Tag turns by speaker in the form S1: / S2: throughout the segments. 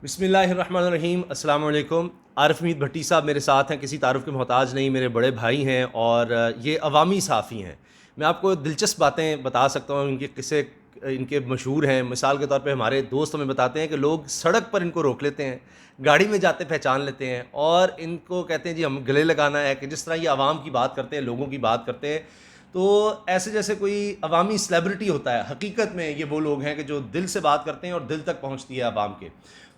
S1: बिस्मिल्लाहिर्रहमानिर्रहीम, अस्सलाम वालेकुम। आरिफ मीद भट्टी साहब मेरे साथ हैं, किसी तारुफ़ के मोहताज नहीं, मेरे बड़े भाई हैं और ये अवामी सहाफ़ी हैं। मैं आपको दिलचस्प बातें बता सकता हूँ, इनके किस्से इनके मशहूर हैं। मिसाल के तौर पे हमारे दोस्त हमें बताते हैं कि लोग सड़क पर इनको रोक लेते हैं, गाड़ी में जाते पहचान लेते हैं और इनको कहते हैं जी हम गले लगाना है, कि जिस तरह ये आवाम की बात करते हैं, लोगों की बात करते हैं, तो ऐसे जैसे कोई अवामी सेलिब्रिटी होता है। हकीकत में ये वो लोग हैं कि जो दिल से बात करते हैं और दिल तक पहुँचती है आवाम के।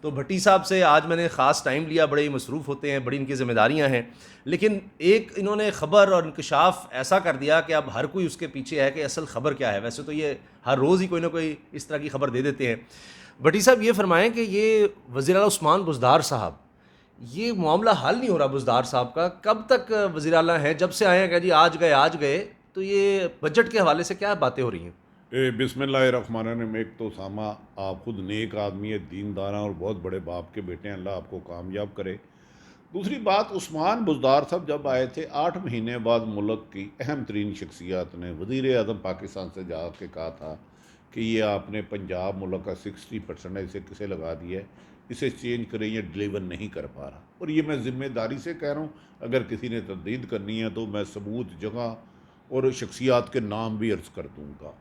S1: तो भट्टी साहब से आज मैंने ख़ास टाइम लिया, बड़े मसरूफ़ होते हैं, बड़ी इनकी ज़िम्मेदारियाँ हैं, लेकिन एक इन्होंने ख़बर और इंकशाफ ऐसा कर दिया कि अब हर कोई उसके पीछे है कि असल ख़बर क्या है। वैसे तो ये हर रोज़ ही कोई ना कोई इस तरह की ख़बर दे देते हैं। भट्टी साहब ये फ़रमाएँ कि ये वज़ीर आला उस्मान बुज़दार साहब, ये मामला हल नहीं हो रहा बुज़दार साहब का, कब तक वज़ीर आला हैं? जब से आए हैं कि जी आज गए, तो ये बजट के हवाले से क्या बातें हो रही हैं?
S2: बिस्मिल्लाहिर्रहमानिर्रहीम। एक तो सामा, आप खुद नेक आदमी है, दीनदारा और बहुत बड़े बाप के बेटे हैं, अल्लाह आपको कामयाब करे। दूसरी बात, उस्मान बुज़दार साहब जब आए थे 8 महीने बाद मुल्क की अहम तरीन शख्सियात ने वज़ीर आज़म पाकिस्तान से जा के कहा था कि ये आपने पंजाब मुल्क का 60% है, इसे किसे लगा दिया है, इसे चेंज करें, ये डिलीवर नहीं कर पा रहा। और ये मैं ज़िम्मेदारी से कह रहा हूँ, अगर किसी ने तरदीद करनी है तो मैं सबूत, जगह और शख्सियात के नाम भी अर्ज़ कर दूँगा।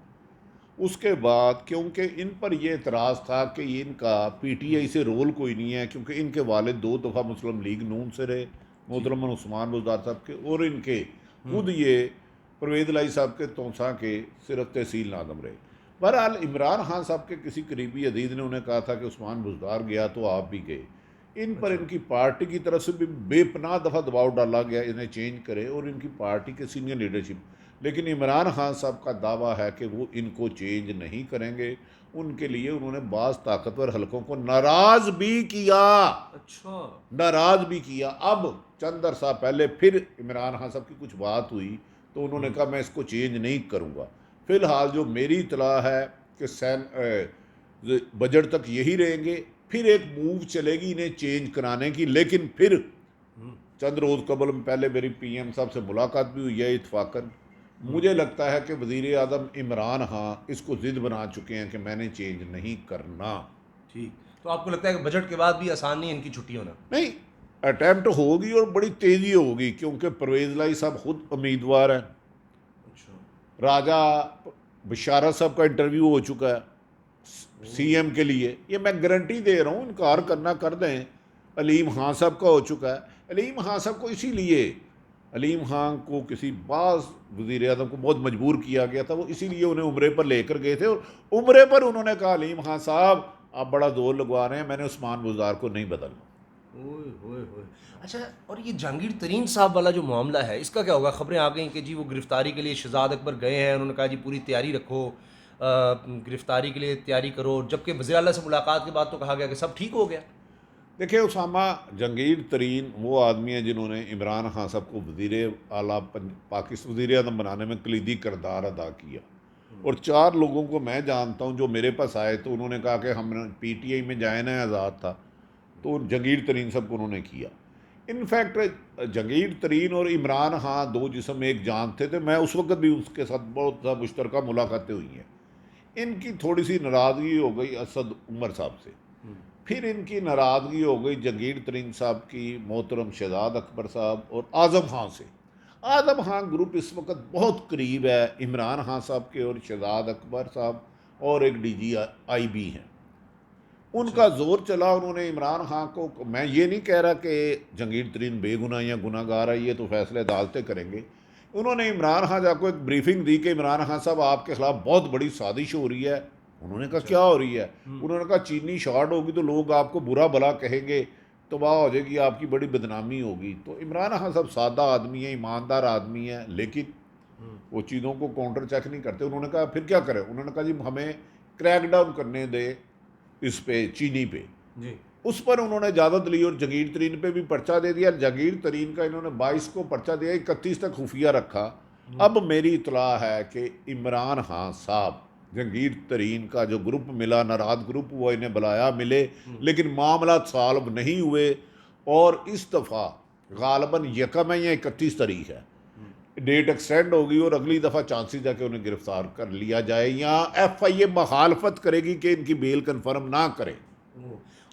S2: उसके बाद क्योंकि इन पर यह एतराज़ था कि इनका पीटीआई से रोल कोई नहीं है, क्योंकि इनके वालिद 2 दफ़ा मुस्लिम लीग नून से रहे,
S1: जी।
S2: मोहतरम उस्मान बुज़दार साहब के, और इनके
S1: हुँ।
S2: खुद ये परवेज़ लाई साहब के तौसा के सिर्फ तहसील नादम रहे। बहरहाल इमरान खान साहब के किसी करीबी अजीज़ ने उन्हें कहा था कि उस्मान बुज़दार गया तो आप भी गए। इन पर
S1: अच्छा।
S2: इनकी पार्टी की तरफ से भी बेपनाह दफ़ा दबाव डाला गया इन्हें चेंज करें, और इनकी पार्टी के सीनियर लीडरशिप, लेकिन इमरान खान साहब का दावा है कि वो इनको चेंज नहीं करेंगे। उनके लिए उन्होंने बाज़ ताकतवर हलकों को नाराज़ भी किया,
S1: अच्छा।
S2: नाराज़ भी किया। अब चंद अरसा पहले फिर इमरान खान साहब की कुछ बात हुई तो उन्होंने
S1: हुँ।
S2: कहा मैं इसको चेंज नहीं करूँगा। फ़िलहाल जो मेरी इतला है कि बजट तक यही रहेंगे, फिर एक मूव चलेगी इन्हें चेंज कराने की, लेकिन फिर
S1: हुँ।
S2: चंद रोज़ कबल पहले मेरी पीएम साहब से मुलाकात भी हुई है इत्फाकन।
S1: हुँ।
S2: मुझे लगता है कि वज़ीर आज़म इमरान खान इसको ज़िद बना चुके हैं कि मैंने चेंज नहीं करना।
S1: ठीक। तो आपको लगता है कि बजट के बाद भी आसान नहीं है इनकी छुट्टी होना?
S2: नहीं, अटैम्प्ट होगी और बड़ी तेज़ी होगी, क्योंकि परवेज़ लाई साहब खुद उम्मीदवार हैं।
S1: अच्छा।
S2: राजा बशारत साहब का इंटरव्यू हो चुका है
S1: ओह!
S2: सीएम के लिए, ये मैं गारंटी दे रहा हूँ, इनकार
S1: हुँ।
S2: करना कर दें। अलीम खान साहब का हो चुका है। अलीम खान साहब को इसीलिए, अलीम खान को किसी बाज़ वज़ीर आज़म को बहुत मजबूर किया गया था, वो इसीलिए उन्हें उम्रे पर लेकर गए थे, और उम्रे पर उन्होंने कहा अलीम खान साहब आप बड़ा जोर लगवा रहे हैं, मैंने उस्मान बुज़दार को नहीं बदलना।
S1: ओए होए होए! अच्छा, और ये जहांगीर तरीन साहब वाला जो मामला है, इसका क्या होगा? खबरें आ गई कि जी वो गिरफ़्तारी के लिए शहज़ाद अकबर गए हैं, उन्होंने कहा जी पूरी तैयारी रखो, गिरफ़्तारी के लिए तैयारी करो, जबकि वज़ीर आला से मुलाकात के बाद तो कहा गया कि सब ठीक हो गया।
S2: देखिए उसामा, जहांगीर तरीन वो आदमी है जिन्होंने इमरान खान साहब को वज़ीर आला पाकिस्तान वज़ीर आज़म बनाने में कलीदी किरदार अदा किया।
S1: हुँ।
S2: और 4 लोगों को मैं जानता हूँ जो मेरे पास आए तो उन्होंने कहा कि हम पीटीआई में जाए ना आज़ाद था, तो जहांगीर तरीन साहब को उन्होंने किया। इनफैक्ट जहांगीर तरीन और इमरान खान दो जिस्म एक जान थे, तो मैं उस वक्त भी उसके साथ बहुत सा मुश्तरका मुलाकातें हुई हैं। इनकी थोड़ी सी नाराज़गी हो गई असद उमर साहब से,
S1: हुँ।
S2: फिर इनकी नाराज़गी हो गई जहांगीर तरीन साहब की मोहतरम शहजाद अकबर साहब और आज़म खान से। आज़म खान ग्रुप इस वक्त बहुत करीब है इमरान खान साहब के, और शहजाद अकबर साहब और एक डीजी आई भी हैं,
S1: अच्छा।
S2: उनका जोर चला। उन्होंने इमरान खान को, मैं ये नहीं कह रहा कि जहांगीर तरीन बेगुनाह या गुनाहगार है, ये तो फैसले अदालतें करेंगे। उन्होंने इमरान खान जाको एक ब्रीफिंग दी कि इमरान खान साहब आपके खिलाफ बहुत बड़ी साजिश हो रही है। उन्होंने कहा
S1: अच्छा।
S2: क्या हो रही है?
S1: हुँ।
S2: उन्होंने कहा चीनी शॉर्ट होगी तो लोग आपको बुरा भला कहेंगे, तबाह हो जाएगी, आपकी बड़ी बदनामी होगी। तो इमरान खान साहब सादा आदमी है, ईमानदार आदमी है, लेकिन
S1: हुँ।
S2: वो चीज़ों को काउंटर चेक नहीं करते। उन्होंने कहा फिर क्या करें? उन्होंने कहा जी हमें क्रैकडाउन करने दे इस पे, चीनी पे।
S1: जी।
S2: उस पर उन्होंने इजाज़त ली और जहांगीर तरीन पे भी पर्चा दे दिया। जहांगीर तरीन का इन्होंने 22 को पर्चा दिया, 31 तक खुफिया रखा।
S1: हुँ।
S2: अब मेरी इतला है कि इमरान खान साहब, जहांगीर तरीन का जो ग्रुप मिला, नाराज ग्रुप, वो इन्हें बुलाया मिले,
S1: हुँ।
S2: लेकिन मामला सॉल्व नहीं हुए। और इस दफ़ा गालबन यकम है या 31 तारीख है,
S1: हुँ।
S2: डेट एक्सटेंड होगी और अगली दफ़ा चांसेस है कि उन्हें गिरफ्तार कर लिया जाए, या FIA मुखालफत करेगी कि इनकी बेल कन्फर्म ना करें।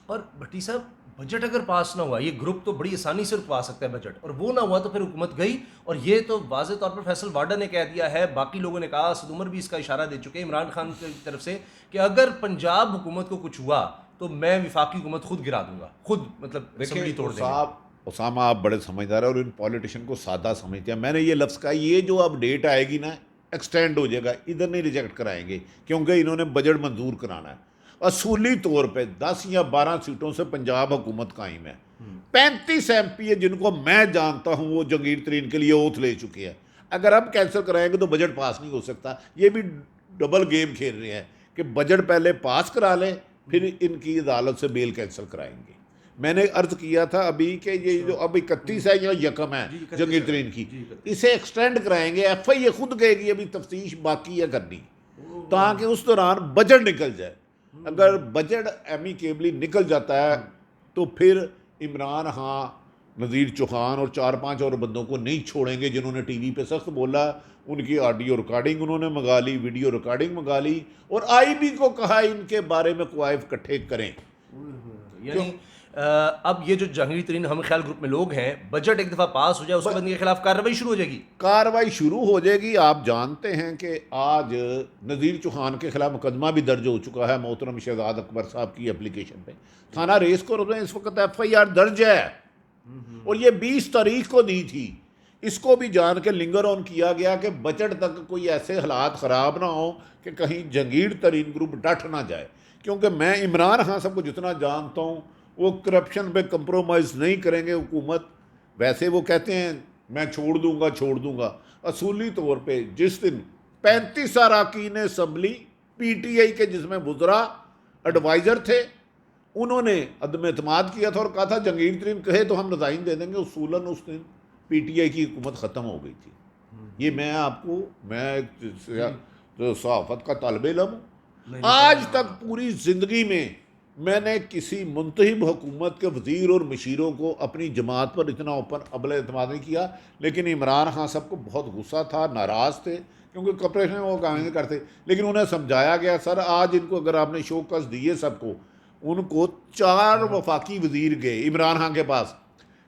S1: और भट्टी साहब, बजट अगर पास ना हुआ, ये ग्रुप तो बड़ी आसानी से रुकवा सकता है बजट, और वो ना हुआ तो फिर हुकूमत गई। और ये तो वाज़ेह तौर पर फैसल वाडा ने कह दिया है, बाकी लोगों ने कहा, असद उमर भी इसका इशारा दे चुके हैं इमरान खान की तरफ से, कि अगर पंजाब हुकूमत को कुछ हुआ तो मैं विफाकी हुकूमत खुद गिरा दूंगा, खुद मतलब असम्बली तोड़ देंगे।
S2: साहब उसामा, आप बड़े समझदार हैं और इन पॉलिटिशियन को सादा समझते हैं। मैंने ये लफ्ज़ कहा, ये जो अब डेट आएगी ना, एक्सटेंड हो जाएगा, इधर नहीं रिजेक्ट कराएंगे, क्योंकि इन्होंने बजट मंजूर कराना है। असूली तौर पे 10 या 12 सीटों से पंजाब हुकूमत कायम है। 35 MP है जिनको मैं जानता हूँ, वो जंगीर तरीन के लिए ओथ ले चुके हैं। अगर अब कैंसिल कराएंगे तो बजट पास नहीं हो सकता। ये भी डबल गेम खेल रहे हैं कि बजट पहले पास करा लें, फिर इनकी अदालत से बेल कैंसिल कराएंगे। मैंने अर्ज किया था अभी कि ये जो अब 31 है या यकम है जंगीर तरीन की, इसे एक्सटेंड कराएंगे। FI खुद कहेगी अभी तफ्तीश बाकी है करनी, ताकि उस दौरान बजट निकल जाए। अगर बजट एमिकेबली निकल जाता है तो फिर इमरान खां, नज़ीर चौहान और 4-5 और बंदों को नहीं छोड़ेंगे जिन्होंने टीवी पे सख्त बोला। उनकी ऑडियो रिकॉर्डिंग उन्होंने मंगा ली, वीडियो रिकॉर्डिंग मंगा ली, और IB को कहा इनके बारे में क्वाइफ इकट्ठे करें।
S1: यानी अब ये जो जहांगीर तरीन हम ख्याल ग्रुप में लोग हैं, बजट एक दफ़ा पास हो जाए उसके बाद इनके खिलाफ कार्रवाई शुरू हो जाएगी।
S2: कार्रवाई शुरू हो जाएगी। आप जानते हैं कि आज नज़ीर चौहान के खिलाफ मुकदमा भी दर्ज हो चुका है मोहतरम शहजाद अकबर साहब की एप्लीकेशन पे। थाना रेस कोर्ट में इस वक्त FIR दर्ज है, और ये 20 तारीख को दी थी। इसको भी जान के लिंगर ऑन किया गया कि बजट तक कोई ऐसे हालात ख़राब ना हो कि कहीं जंगीर तरीन ग्रुप डट ना जाए। क्योंकि मैं इमरान खान साहब को जितना जानता हूँ, वो करप्शन पे कंप्रोमाइज़ नहीं करेंगे हुकूमत। वैसे वो कहते हैं मैं छोड़ दूंगा। असूली तौर पे जिस दिन 35 अरकान असम्बली PTI के, जिसमें वुज़रा एडवाइज़र थे, उन्होंने अदम एतमाद किया था और कहा था जंगीर तरीन कहे तो हम रिज़ाइन दे देंगे। उसूलन उस दिन PTI की हुकूमत ख़त्म हो गई थी। ये मैं आपको, मैं सहाफ़त का तालिब इल्म हूँ। आज तक पूरी ज़िंदगी में मैंने किसी मुंतहिब हुकूमत के वज़ीर और मशीरों को अपनी जमात पर इतना ओपन अबल एतमाद नहीं किया। लेकिन इमरान खान साहब को बहुत गुस्सा था, नाराज़ थे, क्योंकि कॉपरेशन वो काम नहीं करते। लेकिन उन्हें समझाया गया, सर आज इनको अगर आपने शोकस दिए सबको, उनको 4 वफाकी वज़ीर गए इमरान खान के पास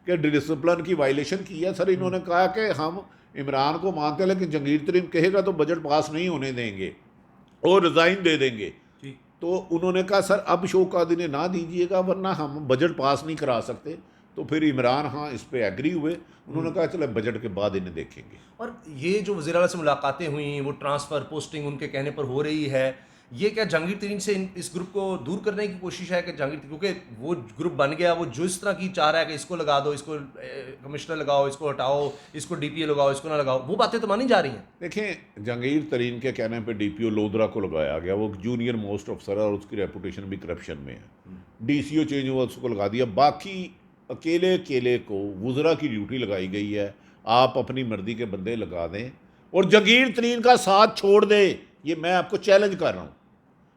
S2: कि डिसिप्लिन की वायलेशन की है। सर इन्होंने कहा कि हम इमरान को मानते हैं, लेकिन जंगीर तरीन कहेगा तो बजट पास नहीं होने देंगे और रिज़ाइन दे देंगे। तो उन्होंने कहा सर अब शौकत इन्हें ना दीजिएगा, वरना हम बजट पास नहीं करा सकते। तो फिर इमरान खान इस पे एग्री हुए। उन्होंने कहा चलो बजट के बाद इन्हें देखेंगे।
S1: और ये जो वज़ीर आला से मुलाकातें हुई, वो ट्रांसफ़र पोस्टिंग उनके कहने पर हो रही है, ये क्या जहांगीर तरीन से इस ग्रुप को दूर करने की कोशिश है कि जहांगीर, क्योंकि वो ग्रुप बन गया, वो जो इस तरह की चाह रहा है कि इसको लगा दो, इसको कमिश्नर लगाओ, इसको हटाओ, इसको DPO लगाओ, इसको ना लगाओ, वो बातें तो मानी जा रही हैं।
S2: देखें, जहांगीर तरीन के कहने पे DPO लोधरा को लगाया गया, वो जूनियर मोस्ट अफसर है और उसकी रेपुटेशन भी करप्शन में है। DCO चेंज हुआ, उसको लगा दिया। बाकी अकेले को वुज़रा की ड्यूटी लगाई गई है। आप अपनी मर्जी के बंदे लगा दें और जहांगीर तरीन का साथ छोड़ दें, ये मैं आपको चैलेंज कर रहा हूँ।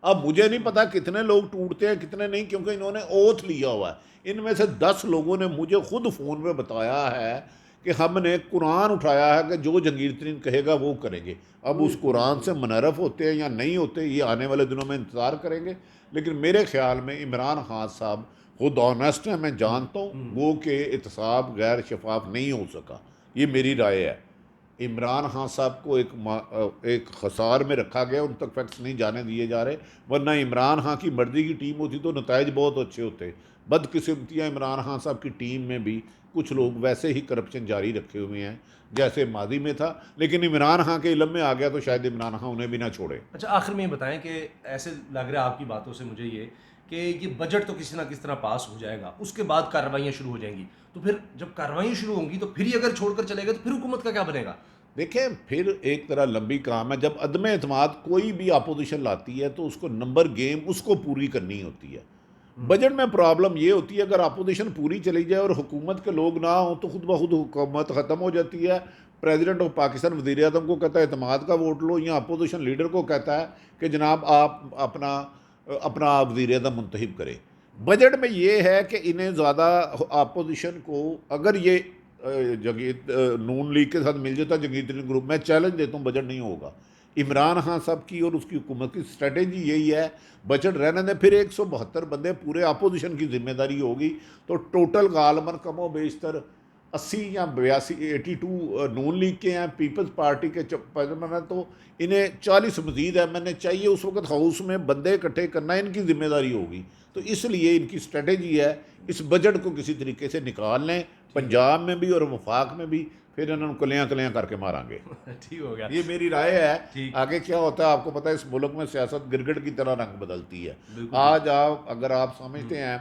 S2: अब मुझे नहीं पता कितने लोग टूटते हैं कितने नहीं, क्योंकि इन्होंने ओथ लिया हुआ है। इनमें से 10 लोगों ने मुझे खुद फ़ोन में बताया है कि हमने कुरान उठाया है कि जो जहांगीर तरीन कहेगा वो करेंगे। अब उस कुरान से मुनरफ होते हैं या नहीं होते, ये आने वाले दिनों में इंतज़ार करेंगे। लेकिन मेरे ख्याल में इमरान खान साहब खुद ऑनेस्ट हैं, मैं जानता हूँ वो कि एहतसाब गैर शफाफ नहीं हो सका, ये मेरी राय है। इमरान खान साहब को एक खसार में रखा गया, उन तक फैक्ट्स नहीं जाने दिए जा रहे, वरना इमरान खान की मर्जी की टीम होती तो नताइज बहुत अच्छे होते। बदकिस्मतियाँ इमरान खान साहब की टीम में भी कुछ लोग वैसे ही करप्शन जारी रखे हुए हैं जैसे मादी में था। लेकिन इमरान खान के इलम में आ गया तो शायद इमरान खान उन्हें भी ना छोड़े।
S1: अच्छा, आखिर में ये बताएं कि ऐसे लग रहा है आपकी बातों से मुझे ये बजट तो किसी ना किस तरह पास हो जाएगा, उसके बाद कार्रवाइयाँ शुरू हो जाएंगी। तो फिर जब कार्रवाइयाँ शुरू होंगी तो फिर ही अगर छोड़कर चलेगा तो फिर हुकूमत का क्या बनेगा?
S2: देखें, फिर एक तरह लंबी काम है। जब अदम एतमाद कोई भी अपोजिशन लाती है तो उसको नंबर गेम उसको पूरी करनी होती है। बजट में प्रॉब्लम ये होती है, अगर अपोजिशन पूरी चली जाए और हुकूमत के लोग ना हो तो खुद ब खुद हुकूमत ख़त्म हो जाती है। प्रेसिडेंट ऑफ पाकिस्तान वज़ीर आज़म को कहता है एतमाद का वोट लो, या अपोजिशन लीडर को कहता है कि जनाब आप अपना वज़ीर आज़म मुंतखब करें। बजट में ये है कि इन्हें ज़्यादा अपोजिशन को, अगर ये नून लीग के साथ मिल जाता जंगीर तरीन ग्रुप, मैं चैलेंज देता हूँ बजट नहीं होगा। इमरान खान साहब की और उसकी हुकूमत की स्ट्रेटेजी यही है, बजट रहने दें, फिर 172 बंदे पूरे अपोजिशन की जिम्मेदारी होगी, तो टोटल गालमन कमो बेशतर 80 या 82 82 नून लीग के हैं, पीपल्स पार्टी के चेयरमैन हैं, तो इन्हें 40 मजीद है। मैंने चाहिए उस वक्त हाउस में बंदे इकट्ठे करना इनकी जिम्मेदारी होगी, तो इसलिए इनकी स्ट्रेटेजी है इस बजट को किसी तरीके से निकाल लें, पंजाब में भी और वफाक में भी, फिर इन्होंने कलियाँ कलियाँ करके मारेंगे।
S1: ठीक हो गया।
S2: ये मेरी राय है।
S1: ठीक।
S2: आगे क्या होता है आपको पता है, इस मुल्क में सियासत गिरगिट की तरह रंग बदलती है।
S1: बिल्कुल।
S2: आज आप अगर आप समझते हैं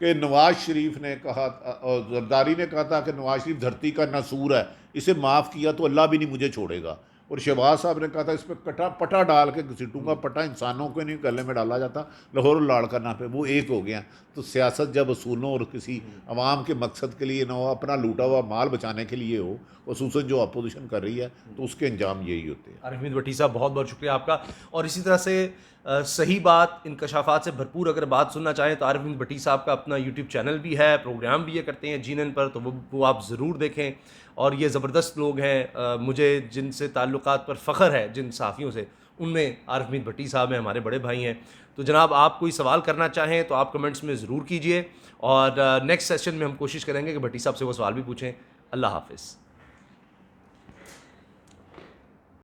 S2: कि नवाज शरीफ ने कहा और जरदारी ने कहा था कि नवाज शरीफ धरती का नसूर है, इसे माफ़ किया तो अल्लाह भी नहीं मुझे छोड़ेगा, और शहबाज साहब ने कहा था इस पर कटा पटा डाल के घसीटूंगा, पटा इंसानों को नहीं गले में डाला जाता, लाहौर लाड़ करना पे वो एक हो गया। तो सियासत जब असूलों और किसी अवाम के मकसद के लिए ना हो, अपना लूटा हुआ माल बचाने के लिए हो, खसूसन जो अपोजिशन कर रही है, तो उसके अंजाम यही होते हैं।
S1: आरिफ मीर भट्टी साहब, बहुत बहुत शुक्रिया आपका। और इसी तरह से सही बात, इंकशाफात से भरपूर अगर बात सुनना चाहें तो आरिफ मीर भट्टी साहब का अपना यूट्यूब चैनल भी है, प्रोग्राम भी ये करते हैं जीएनएन पर, तो वो आप ज़रूर देखें। और ये ज़बरदस्त लोग हैं, मुझे जिनसे ताल्लुकात पर फ़ख्र है, जिन सहाफ़ियों से, उनमें आरिफ मीर भट्टी साहब हैं, हमारे बड़े भाई हैं। तो जनाब, आप कोई सवाल करना चाहें तो आप कमेंट्स में ज़रूर कीजिए, और नेक्स्ट सेशन में हम कोशिश करेंगे कि भट्टी साहब से वो सवाल भी पूछें। अल्लाह हाफ़िज़।